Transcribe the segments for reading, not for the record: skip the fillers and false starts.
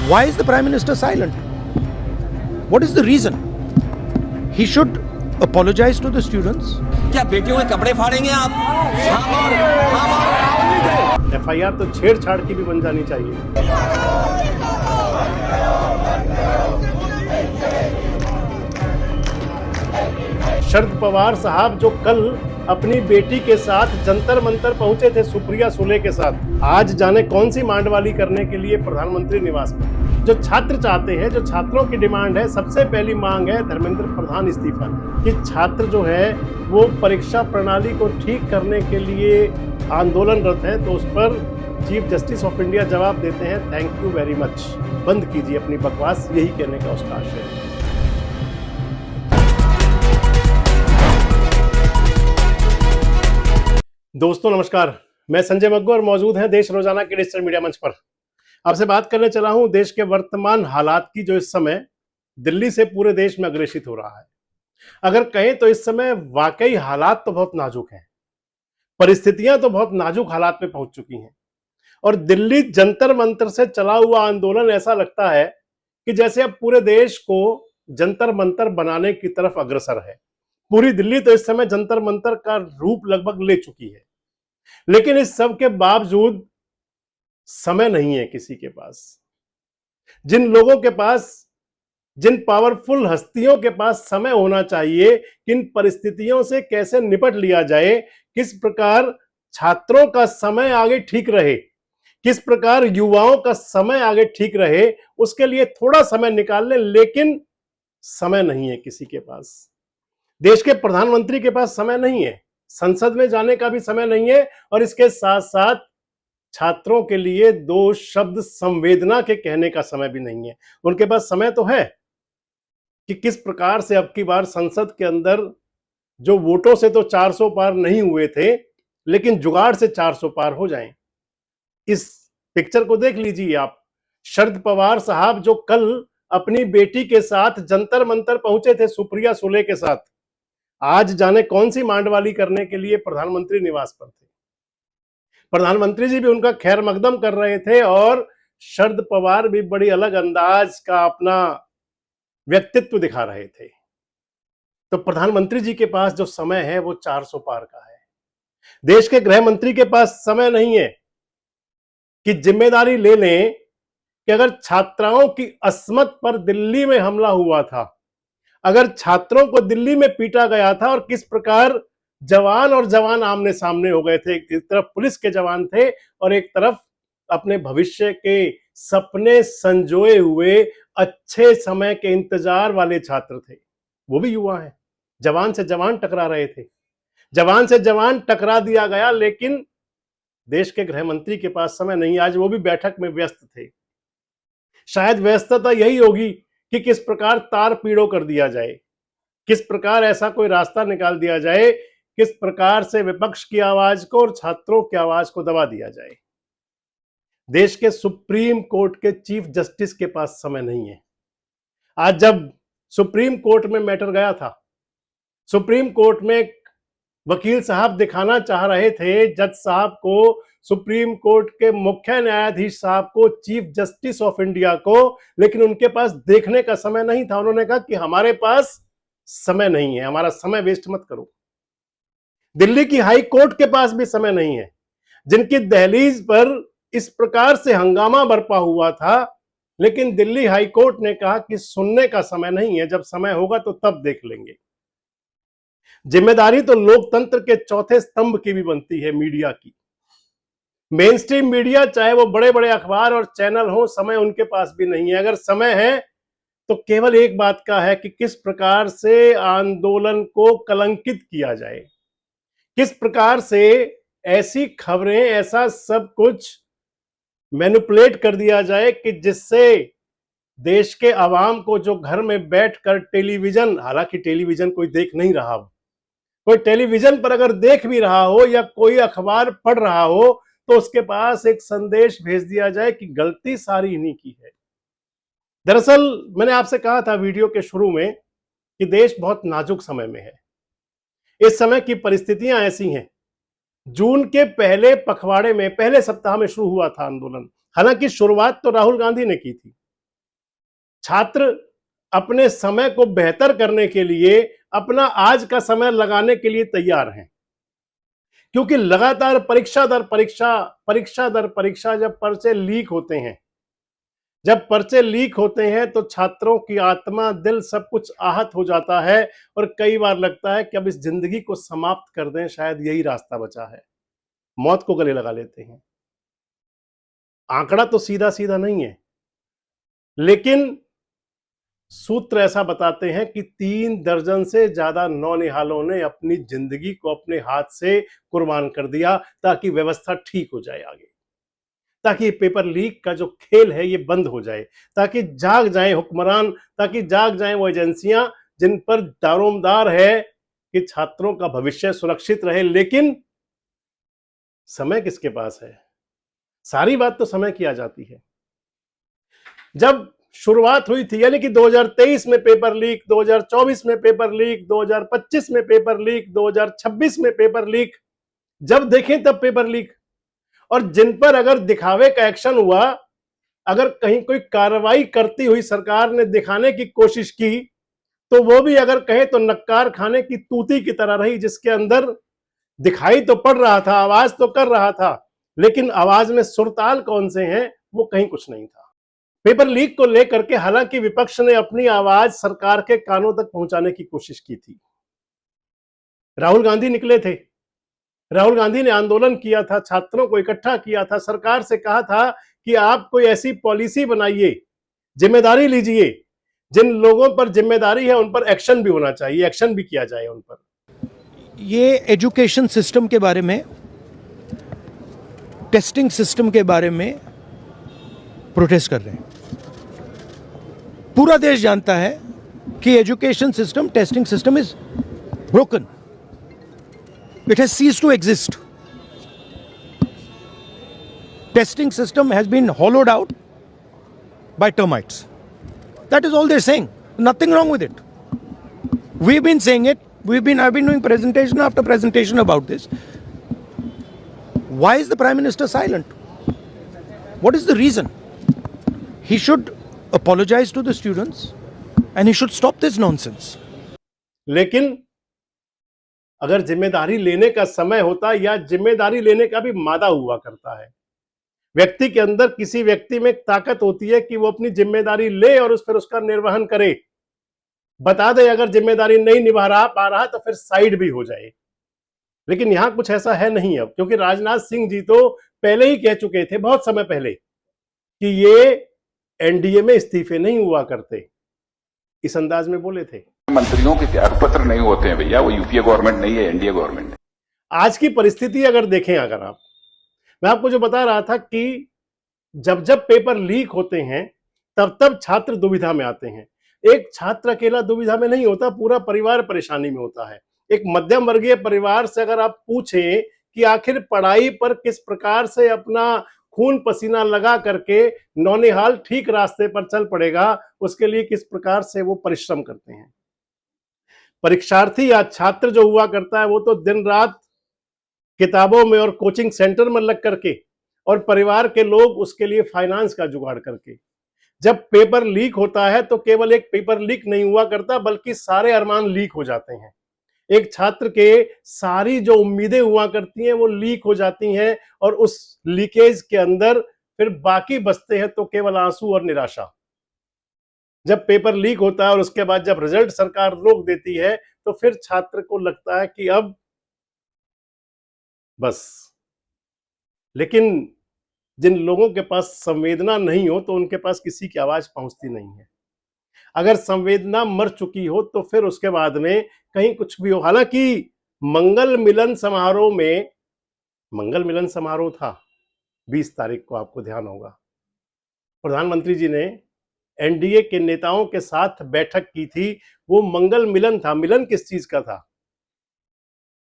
Why is the Prime Minister silent? What is the reason? He should apologize to the students. क्या बेटियों के कपड़े फाड़ेंगे आप? FIR तो छेड़छाड़ की भी बन जानी चाहिए। शरद पवार साहब जो कल अपनी बेटी के साथ जंतर मंतर पहुंचे थे सुप्रिया सुले के साथ, आज जाने कौन सी मांडवाली करने के लिए प्रधानमंत्री निवास में। जो छात्र चाहते हैं, जो छात्रों की डिमांड है, सबसे पहली मांग है धर्मेंद्र प्रधान इस्तीफा कि छात्र जो है वो परीक्षा प्रणाली को ठीक करने के लिए आंदोलनरत है। तो उस पर चीफ जस्टिस ऑफ इंडिया जवाब देते हैं, थैंक यू वेरी मच, बंद कीजिए अपनी बकवास, यही कहने का उसका आशय है। दोस्तों नमस्कार, मैं संजय मग्गू और मौजूद हैं देश रोजाना के डिजिटल मीडिया मंच पर। आपसे बात करने चला हूं देश के वर्तमान हालात की, जो इस समय दिल्ली से पूरे देश में अग्रेसित हो रहा है। अगर कहें तो इस समय वाकई हालात तो बहुत नाजुक हैं, परिस्थितियां तो बहुत नाजुक हालात में पहुंच चुकी हैं और दिल्ली जंतर मंतर से चला हुआ आंदोलन ऐसा लगता है कि जैसे अब पूरे देश को जंतर मंतर बनाने की तरफ अग्रसर है। पूरी दिल्ली तो इस समय जंतर मंतर का रूप लगभग ले चुकी है, लेकिन इस सब के बावजूद समय नहीं है किसी के पास। जिन लोगों के पास, जिन पावरफुल हस्तियों के पास समय होना चाहिए, किन परिस्थितियों से कैसे निपट लिया जाए, किस प्रकार छात्रों का समय आगे ठीक रहे, किस प्रकार युवाओं का समय आगे ठीक रहे, उसके लिए थोड़ा समय निकाल ले, लेकिन समय नहीं है किसी के पास। देश के प्रधानमंत्री के पास समय नहीं है, संसद में जाने का भी समय नहीं है और इसके साथ साथ छात्रों के लिए दो शब्द संवेदना के कहने का समय भी नहीं है। उनके पास समय तो है कि किस प्रकार से अब की बार संसद के अंदर जो वोटों से तो 400 पार नहीं हुए थे, लेकिन जुगाड़ से 400 पार हो जाएं। इस पिक्चर को देख लीजिए आप। शरद पवार साहब जो कल अपनी बेटी के साथ जंतर मंतर पहुंचे थे सुप्रिया सुले के साथ, आज जाने कौन सी मांडवाली करने के लिए प्रधानमंत्री निवास पर थे। प्रधानमंत्री जी भी उनका खैर मकदम कर रहे थे और शरद पवार भी बड़ी अलग अंदाज का अपना व्यक्तित्व दिखा रहे थे। तो प्रधानमंत्री जी के पास जो समय है वो 400 पार का है। देश के गृह मंत्री के पास समय नहीं है कि जिम्मेदारी ले लें कि अगर छात्राओं की अस्मत पर दिल्ली में हमला हुआ था, अगर छात्रों को दिल्ली में पीटा गया था और किस प्रकार जवान और जवान आमने सामने हो गए थे, एक तरफ पुलिस के जवान थे और एक तरफ अपने भविष्य के सपने संजोए हुए अच्छे समय के इंतजार वाले छात्र थे, वो भी युवा हैं। जवान से जवान टकरा रहे थे, जवान से जवान टकरा दिया गया, लेकिन देश के गृह मंत्री के पास समय नहीं। आज वो भी बैठक में व्यस्त थे। शायद व्यस्तता यही होगी कि किस प्रकार तार पीड़ो कर दिया जाए, किस प्रकार ऐसा कोई रास्ता निकाल दिया जाए, किस प्रकार से विपक्ष की आवाज को और छात्रों की आवाज को दबा दिया जाए। देश के सुप्रीम कोर्ट के चीफ जस्टिस के पास समय नहीं है। आज जब सुप्रीम कोर्ट में मैटर गया था, सुप्रीम कोर्ट में वकील साहब दिखाना चाह रहे थे जज साहब को, सुप्रीम कोर्ट के मुख्य न्यायाधीश साहब को, चीफ जस्टिस ऑफ इंडिया को, लेकिन उनके पास देखने का समय नहीं था। उन्होंने कहा कि हमारे पास समय नहीं है, हमारा समय वेस्ट मत करो। दिल्ली की हाई कोर्ट के पास भी समय नहीं है, जिनकी दहलीज पर इस प्रकार से हंगामा बरपा हुआ था, लेकिन दिल्ली हाई कोर्ट ने कहा कि सुनने का समय नहीं है, जब समय होगा तो तब देख लेंगे। जिम्मेदारी तो लोकतंत्र के चौथे स्तंभ की भी बनती है, मीडिया की। मेन स्ट्रीम मीडिया, चाहे वो बड़े बड़े अखबार और चैनल हो, समय उनके पास भी नहीं है। अगर समय है तो केवल एक बात का है कि किस प्रकार से आंदोलन को कलंकित किया जाए, किस प्रकार से ऐसी खबरें, ऐसा सब कुछ मैनिपुलेट कर दिया जाए कि जिससे देश के आवाम को, जो घर में बैठकर टेलीविजन, हालांकि टेलीविजन कोई देख नहीं रहा हो, कोई टेलीविजन पर अगर देख भी रहा हो या कोई अखबार पढ़ रहा हो, तो उसके पास एक संदेश भेज दिया जाए कि गलती सारी इन्हीं की है। दरअसल मैंने आपसे कहा था वीडियो के शुरू में कि देश बहुत नाजुक समय में है। इस समय की परिस्थितियां ऐसी हैं। जून के पहले पखवाड़े में, पहले सप्ताह में शुरू हुआ था आंदोलन। हालांकि शुरुआत तो राहुल गांधी ने की थी, छात्र अपने समय को बेहतर करने के लिए अपना आज का समय लगाने के लिए तैयार हैं, क्योंकि लगातार परीक्षा दर परीक्षा जब पर्चे लीक होते हैं, जब पर्चे लीक होते हैं तो छात्रों की आत्मा, दिल सब कुछ आहत हो जाता है और कई बार लगता है कि अब इस जिंदगी को समाप्त कर दें, शायद यही रास्ता बचा है। मौत को गले लगा लेते हैं। आंकड़ा तो सीधा सीधा नहीं है, लेकिन सूत्र ऐसा बताते हैं कि 3 दर्जन से ज्यादा नौनिहालों ने अपनी जिंदगी को अपने हाथ से कुर्बान कर दिया ताकि व्यवस्था ठीक हो जाए आगे, ताकि पेपर लीक का जो खेल है ये बंद हो जाए, ताकि जाग जाए हुक्मरान, ताकि जाग जाए वो एजेंसियां जिन पर दारोमदार है कि छात्रों का भविष्य सुरक्षित रहे। लेकिन समय किसके पास है? सारी बात तो समय की आ जाती है। जब शुरुआत हुई थी, यानी कि 2023 में पेपर लीक, 2024 में पेपर लीक, 2025 में पेपर लीक, 2026 में पेपर लीक, जब देखें तब पेपर लीक। और जिन पर अगर दिखावे का एक्शन हुआ, अगर कहीं कोई कार्रवाई करती हुई सरकार ने दिखाने की कोशिश की, तो वो भी अगर कहे तो नक्कार खाने की तूती की तरह रही, जिसके अंदर दिखाई तो पड़ रहा था, आवाज तो कर रहा था, लेकिन आवाज में सुरताल कौन से हैं वो कहीं कुछ नहीं था। पेपर लीक को लेकर के हालांकि विपक्ष ने अपनी आवाज सरकार के कानों तक पहुंचाने की कोशिश की थी। राहुल गांधी निकले थे, राहुल गांधी ने आंदोलन किया था, छात्रों को इकट्ठा किया था, सरकार से कहा था कि आप कोई ऐसी पॉलिसी बनाइए, जिम्मेदारी लीजिए, जिन लोगों पर जिम्मेदारी है उन पर एक्शन भी होना चाहिए, एक्शन भी किया जाए उन पर। ये एजुकेशन सिस्टम के बारे में, टेस्टिंग सिस्टम के बारे में प्रोटेस्ट कर रहे हैं। पूरा देश जानता है कि education system, testing system is broken, it has ceased to exist. Testing system has been hollowed out by termites. That is all they're saying. Nothing wrong with it. We've been saying it. I've been doing presentation after presentation about this. Why is the Prime Minister silent? What is the reason? He should apologize to the students and he should stop this nonsense. लेकिन अगर जिम्मेदारी लेने का समय होता, या जिम्मेदारी लेने का भी मादा हुआ करता है, व्यक्ति के अंदर, किसी व्यक्ति में एक ताकत होती है कि वो अपनी जिम्मेदारी ले और फिर उसका निर्वहन करे, बता दे अगर जिम्मेदारी नहीं निभा पा रहा तो फिर साइड भी हो जाए। लेकिन यहां कुछ ऐसा है नहीं अब, क्योंकि राजनाथ सिंह जी तो पहले ही कह चुके थे, बहुत समय पहले, कि ये एनडीए में इस्तीफे नहीं हुआ करते, इस अंदाज में बोले थे। मंत्रियों के त्यागपत्र नहीं होते हैं भैया, वो यूपीए गवर्नमेंट नहीं है, एनडीए गवर्नमेंट है। आज की परिस्थिति अगर देखें, अगर आप, मैं आपको जो बता रहा था कि जब जब पेपर लीक होते हैं तब तब छात्र दुविधा में आते हैं। एक छात्र अकेला दुविधा में नहीं होता, पूरा परिवार परेशानी में होता है। एक मध्यम वर्गीय परिवार से अगर आप पूछें कि आखिर पढ़ाई पर किस प्रकार से अपना खून पसीना लगा करके नौनिहाल ठीक रास्ते पर चल पड़ेगा, उसके लिए किस प्रकार से वो परिश्रम करते हैं। परीक्षार्थी या छात्र जो हुआ करता है वो तो दिन रात किताबों में और कोचिंग सेंटर में लग करके, और परिवार के लोग उसके लिए फाइनेंस का जुगाड़ करके। जब पेपर लीक होता है तो केवल एक पेपर लीक नहीं हुआ करता, बल्कि सारे अरमान लीक हो जाते हैं। एक छात्र के सारी जो उम्मीदें हुआ करती हैं वो लीक हो जाती हैं, और उस लीकेज के अंदर फिर बाकी बचते हैं तो केवल आंसू और निराशा। जब पेपर लीक होता है और उसके बाद जब रिजल्ट सरकार रोक देती है, तो फिर छात्र को लगता है कि अब बस। लेकिन जिन लोगों के पास संवेदना नहीं हो तो उनके पास किसी की आवाज पहुंचती नहीं है। अगर संवेदना मर चुकी हो तो फिर उसके बाद में कहीं कुछ भी हो। हालांकि मंगल मिलन समारोह था 20 तारीख को, आपको ध्यान होगा, प्रधानमंत्री जी ने एनडीए के नेताओं के साथ बैठक की थी। वो मंगल मिलन था। मिलन किस चीज का था?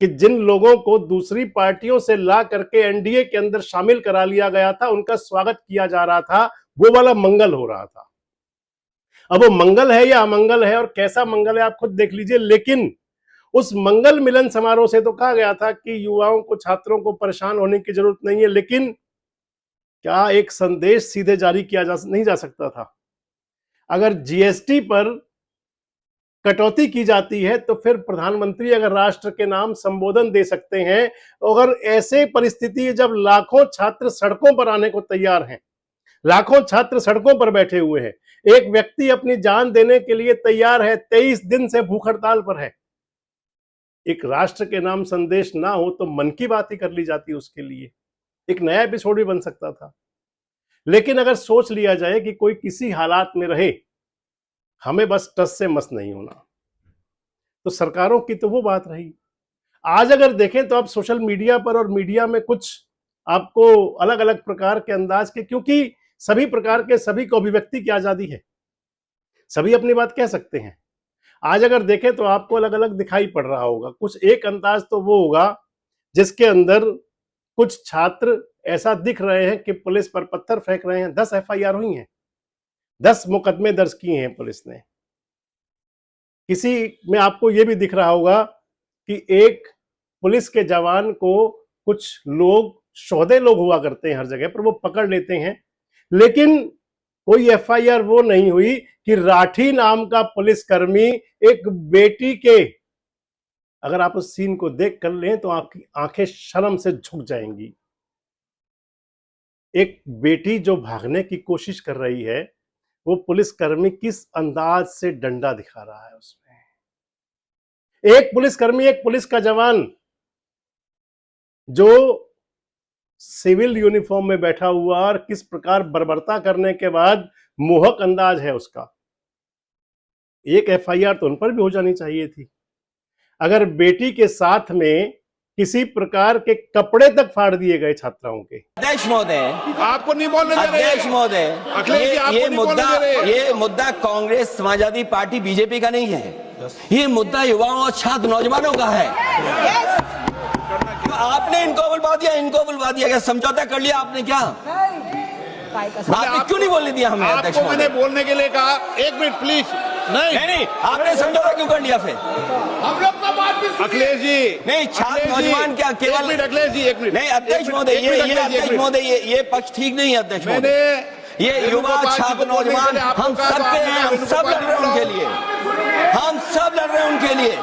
कि जिन लोगों को दूसरी पार्टियों से ला करके एनडीए के अंदर शामिल करा लिया गया था, उनका स्वागत किया जा रहा था, वो वाला मंगल हो रहा था। अब वो मंगल है या अमंगल है और कैसा मंगल है आप खुद देख लीजिए। लेकिन उस मंगल मिलन समारोह से तो कहा गया था कि युवाओं को, छात्रों को परेशान होने की जरूरत नहीं है, लेकिन क्या एक संदेश सीधे जारी किया नहीं जा सकता था? अगर जीएसटी पर कटौती की जाती है तो फिर प्रधानमंत्री अगर राष्ट्र के नाम संबोधन दे सकते हैं। अगर ऐसे परिस्थिति जब लाखों छात्र सड़कों पर आने को तैयार हैं, लाखों छात्र सड़कों पर बैठे हुए हैं, एक व्यक्ति अपनी जान देने के लिए तैयार है, 23 दिन से भूख हड़ताल पर है, एक राष्ट्र के नाम संदेश ना हो तो मन की बात ही कर ली जाती, उसके लिए एक नया एपिसोड भी बन सकता था। लेकिन अगर सोच लिया जाए कि कोई किसी हालात में रहे, हमें बस टस से मस नहीं होना, तो सरकारों की तो वो बात रही। आज अगर देखें तो आप सोशल मीडिया पर और मीडिया में कुछ आपको अलग अलग प्रकार के अंदाज के, क्योंकि सभी प्रकार के सभी को अभिव्यक्ति की आजादी है, सभी अपनी बात कह सकते हैं। आज अगर देखें तो आपको अलग अलग दिखाई पड़ रहा होगा। कुछ एक अंदाज तो वो होगा जिसके अंदर कुछ छात्र ऐसा दिख रहे हैं कि पुलिस पर पत्थर फेंक रहे हैं। 10 एफआईआर हुई हैं, 10 मुकदमे दर्ज किए हैं पुलिस ने। किसी में आपको यह भी दिख रहा होगा कि एक पुलिस के जवान को कुछ लोग, शोधे लोग हुआ करते हैं हर जगह पर, वो पकड़ लेते हैं, लेकिन कोई एफआईआर वो नहीं हुई कि राठी नाम का पुलिसकर्मी एक बेटी के, अगर आप उस सीन को देख कर लें तो आपकी आंखें शर्म से झुक जाएंगी। एक बेटी जो भागने की कोशिश कर रही है, वो पुलिसकर्मी किस अंदाज से डंडा दिखा रहा है उसमें। एक पुलिसकर्मी, एक पुलिस का जवान जो सिविल यूनिफॉर्म में बैठा हुआ और किस प्रकार बर्बरता करने के बाद मोहक अंदाज है उसका। एक एफआईआर तो उन पर भी हो जानी चाहिए थी। अगर बेटी के साथ में किसी प्रकार के कपड़े तक फाड़ दिए गए छात्राओं के। अध्यक्ष महोदय, आपको नहीं बोलने दे रहे। अध्यक्ष महोदय, अखिलेश जी, आपको नहीं बोलने दे रहे। ये मुद्दा कांग्रेस, समाजवादी पार्टी, बीजेपी का नहीं है। ये मुद्दा युवाओं और छात्र नौजवानों का है। तो आपने इनको बुलवा दिया, क्या समझौता कर लिया आपने? क्या आपने क्यों नहीं बोलने दिया हमें? अध्यक्ष आपको मैंने बोलने के लिए कहा, एक मिनट प्लीज। नहीं, आपने समझौता क्यों कर लिया फिर? हम लोग का बात भी अखिलेश जी, नहीं, छात्र नौजवान क्या केवल? अखिलेश जी एक मिनट। नहीं अध्यक्ष महोदय, ये पक्ष ठीक नहीं है अध्यक्ष महोदय। ये युवा छात्र नौजवान हम सबके हैं, हम सब लड़ रहे हैं उनके लिए, हम सब लड़ रहे हैं उनके लिए।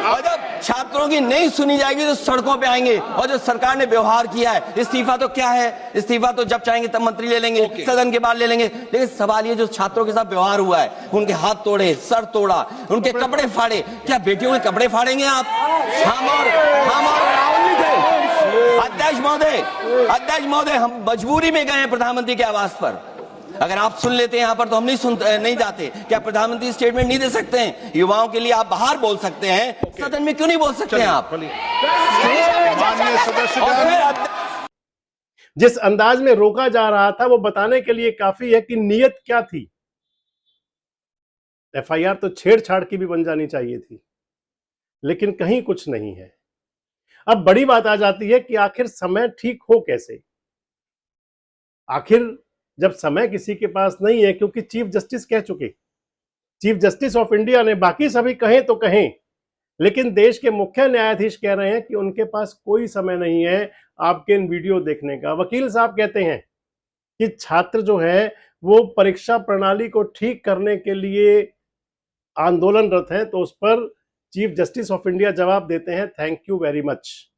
और जब छात्रों की नहीं सुनी जाएगी तो सड़कों पे आएंगे। और जो सरकार ने व्यवहार किया है, इस्तीफा तो क्या है, इस्तीफा तो जब चाहेंगे तब मंत्री ले लेंगे, सदन के बाद ले लेंगे। लेकिन सवाल ये, जो छात्रों के साथ व्यवहार हुआ है, उनके हाथ तोड़े, सर तोड़ा, उनके कपड़े फाड़े, क्या बेटियों के कपड़े फाड़ेंगे आप? हम और राहुल जी थे। अध्यक्ष महोदय, हम मजबूरी में गए हैं प्रधानमंत्री के आवास पर। अगर आप सुन लेते हैं यहाँ पर तो हम नहीं जाते। क्या प्रधानमंत्री स्टेटमेंट नहीं दे सकते हैं? युवाओं के लिए आप बाहर बोल सकते हैं, सदन में क्यों नहीं बोल सकते हैं आप? जिस अंदाज में रोका जा रहा था वो बताने के लिए काफी है कि नीयत क्या थी। एफआईआर तो छेड़छाड़ की भी बन जानी चाहिए थी, लेकिन कहीं कुछ नहीं है। अब बड़ी बात आ जाती है कि आखिर समय ठीक हो कैसे। आखिर जब समय किसी के पास नहीं है, क्योंकि चीफ जस्टिस कह चुके, चीफ जस्टिस ऑफ इंडिया ने, बाकी सभी कहें तो कहें, लेकिन देश के मुख्य न्यायाधीश कह रहे हैं कि उनके पास कोई समय नहीं है आपके इन वीडियो देखने का। वकील साहब कहते हैं कि छात्र जो है वो परीक्षा प्रणाली को ठीक करने के लिए आंदोलनरत हैं, तो उस पर चीफ जस्टिस ऑफ इंडिया जवाब देते हैं, थैंक यू वेरी मच,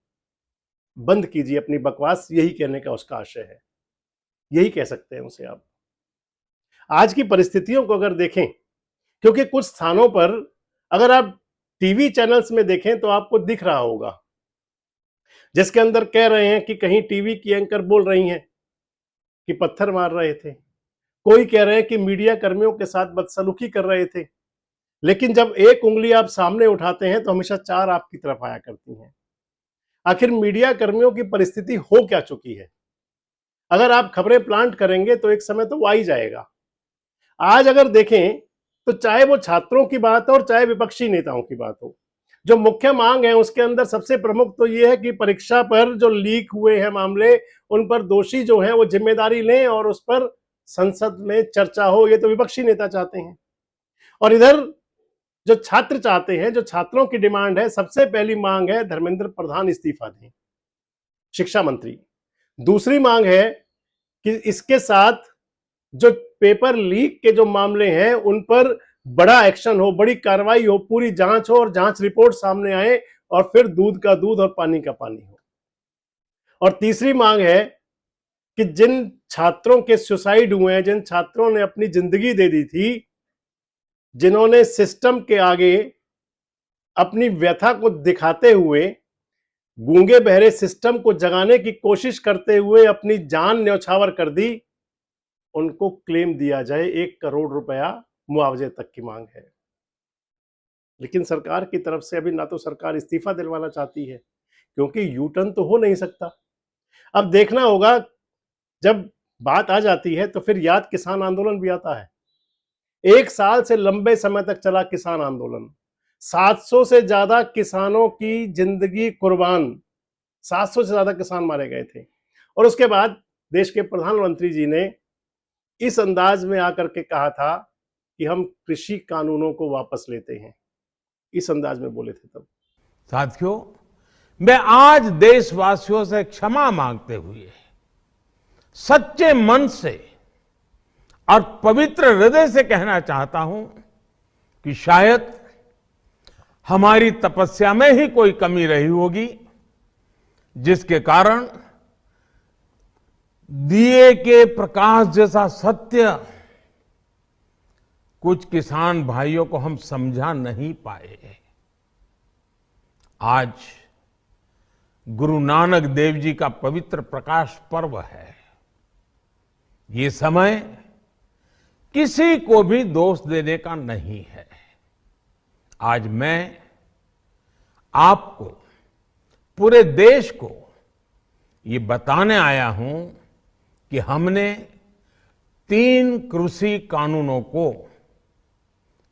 बंद कीजिए अपनी बकवास। यही कहने का उसका आशय है, यही कह सकते हैं उसे आप। आज की परिस्थितियों को अगर देखें, क्योंकि कुछ स्थानों पर अगर आप टीवी चैनल्स में देखें तो आपको दिख रहा होगा, जिसके अंदर कह रहे हैं कि कहीं टीवी की एंकर बोल रही हैं कि पत्थर मार रहे थे, कोई कह रहे हैं कि मीडिया कर्मियों के साथ बदसलूकी कर रहे थे। लेकिन जब एक उंगली आप सामने उठाते हैं तो हमेशा 4 आपकी तरफ आया करती हैं। आखिर मीडिया कर्मियों की परिस्थिति हो क्या चुकी है? अगर आप खबरें प्लांट करेंगे तो एक समय तो वो आ ही जाएगा। आज अगर देखें तो चाहे वो छात्रों की बात हो और चाहे विपक्षी नेताओं की बात हो, जो मुख्य मांग है उसके अंदर सबसे प्रमुख तो ये है कि परीक्षा पर जो लीक हुए हैं मामले, उन पर दोषी जो हैं वो जिम्मेदारी लें और उस पर संसद में चर्चा हो। ये तो विपक्षी नेता चाहते हैं। और इधर जो छात्र चाहते हैं, जो छात्रों की डिमांड है, सबसे पहली मांग है धर्मेंद्र प्रधान इस्तीफा दें, शिक्षा मंत्री। दूसरी मांग है कि इसके साथ जो पेपर लीक के जो मामले हैं उन पर बड़ा एक्शन हो, बड़ी कार्रवाई हो, पूरी जांच हो और जांच रिपोर्ट सामने आए और फिर दूध का दूध और पानी का पानी हो। और तीसरी मांग है कि जिन छात्रों के सुसाइड हुए हैं, जिन छात्रों ने अपनी जिंदगी दे दी थी, जिन्होंने सिस्टम के आगे अपनी व्यथा को दिखाते हुए गूंगे बहरे सिस्टम को जगाने की कोशिश करते हुए अपनी जान न्यौछावर कर दी, उनको क्लेम दिया जाए 1 करोड़ रुपया मुआवजे तक की मांग है। लेकिन सरकार की तरफ से अभी ना तो सरकार इस्तीफा दिलवाना चाहती है, क्योंकि यू टर्न तो हो नहीं सकता। अब देखना होगा, जब बात आ जाती है तो फिर याद किसान आंदोलन भी आता है। 1 साल से लंबे समय तक चला किसान आंदोलन, 700 से ज्यादा किसानों की जिंदगी कुर्बान, 700 से ज्यादा किसान मारे गए थे। और उसके बाद देश के प्रधानमंत्री जी ने इस अंदाज में आकर के कहा था कि हम कृषि कानूनों को वापस लेते हैं, इस अंदाज में बोले थे तब। साथियों, मैं आज देशवासियों से क्षमा मांगते हुए सच्चे मन से और पवित्र हृदय से कहना चाहता हूं कि शायद हमारी तपस्या में ही कोई कमी रही होगी, जिसके कारण दिए के प्रकाश जैसा सत्य कुछ किसान भाइयों को हम समझा नहीं पाए। आज गुरु नानक देव जी का पवित्र प्रकाश पर्व है। ये समय किसी को भी दोष देने का नहीं है। आज मैं आपको, पूरे देश को ये बताने आया हूं कि हमने 3 कृषि कानूनों को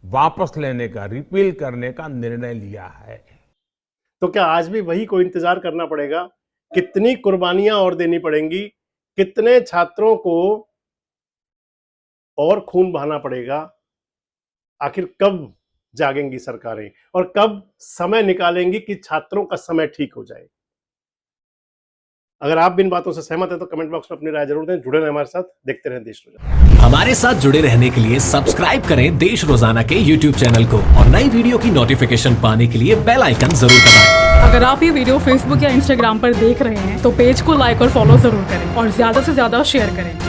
वापस लेने का, रिपील करने का निर्णय लिया है। तो क्या आज भी वही को इंतजार करना पड़ेगा? कितनी कुर्बानियां और देनी पड़ेंगी? कितने छात्रों को और खून बहाना पड़ेगा? आखिर कब जागेंगी सरकारें और कब समय निकालेंगी कि छात्रों का समय ठीक हो जाए? अगर आप भी इन बातों से सहमत हैं तो कमेंट बॉक्स में अपनी राय जरूर दें। जुड़े रहें हमारे साथ, देखते रहें देश रोजाना। हमारे साथ जुड़े रहने के लिए सब्सक्राइब करें देश रोजाना के YouTube चैनल को और नई वीडियो की नोटिफिकेशन पाने के लिए बेल आइकन जरूर दबाएं। अगर आप ये वीडियो Facebook या Instagram पर देख रहे हैं तो पेज को लाइक और फॉलो जरूर करें और ज्यादा से ज्यादा शेयर करें।